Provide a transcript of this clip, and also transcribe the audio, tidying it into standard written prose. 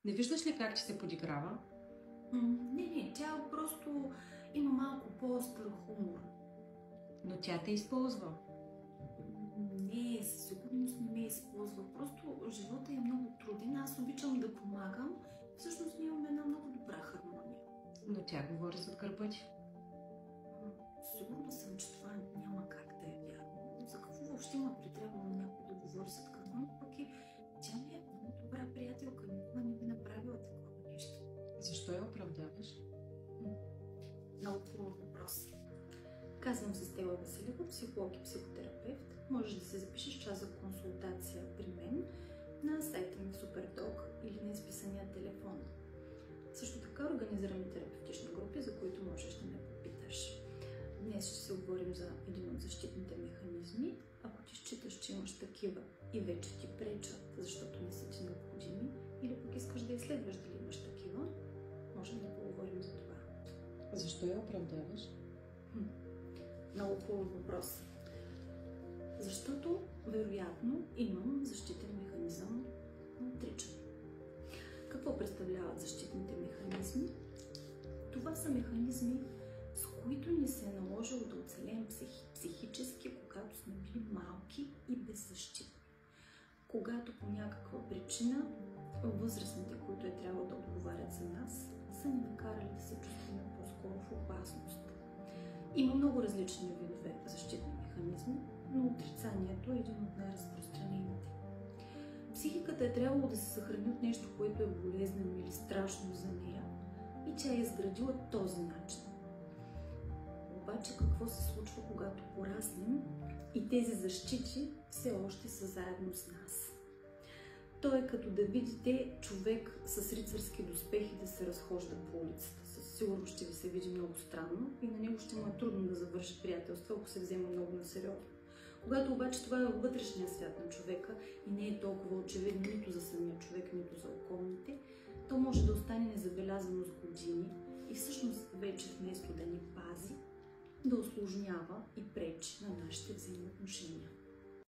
Не виждаш ли как ти се подиграва? Не, тя просто има малко по-остър хумор. Но тя те използва. Не, със сигурност не ме използва. Просто живота е много труден. Аз обичам да помагам. Всъщност ние имаме една много добра хармония. Но тя говори зад гърба ти. Сигурна съм, че това няма как да е вярно. За какво въобще има притребвало някой да говори зад гърба, но пък тя ми е много добра приятелка. Никога не би направила такова нещо. Защо я оправдаваш? Много хубав въпрос. Казвам се Стела Василева, психолог и психотерапевт. Можеш да се запишеш час за консултация при мен на сайта ми в Superdoc или на изписания телефон. Също така организираме терапевтични групи, за които можеш да ме попиташ. Днес ще се говорим за един от защитните механизми. Ако ти считаш, че имаш такива и вече ти пречат, защото не са ти необходими, или пък искаш да изследваш дали имаш такива, можем да поговорим за това. Защо я оправдаваш? Много хубав въпрос. Защото, вероятно, имам защитен механизъм на отричане. Какво представляват защитните механизми? Това са механизми, с които ни се е наложило да оцелеем психически, когато сме били малки и беззащитни. Когато по някаква причина възрастните, които е трябвало да отговарят за нас, са ни накарали да се чувстваме по-скоро в опасност. Има много различни видове защитни механизми, но отрицанието е един от най-разпространените. Психиката е трябвало да се съхрани от нещо, което е болезнено или страшно за нея, и тя е изградила този начин. Обаче какво се случва, когато пораснем и тези защити все още са заедно с нас? То е като да видите човек с рицарски доспехи да се разхожда по улицата. Със сигурност ще ви се види много странно и на него ще му е трудно да завърши приятелство, ако се взема много насериозно. Когато обаче това е във вътрешния свят на човека и не е толкова очевидно нито за самия човек, нито за околните, то може да остане незабелязано с години и всъщност вече вместо да ни пази, да усложнява и пречи на нашите взаимоотношения.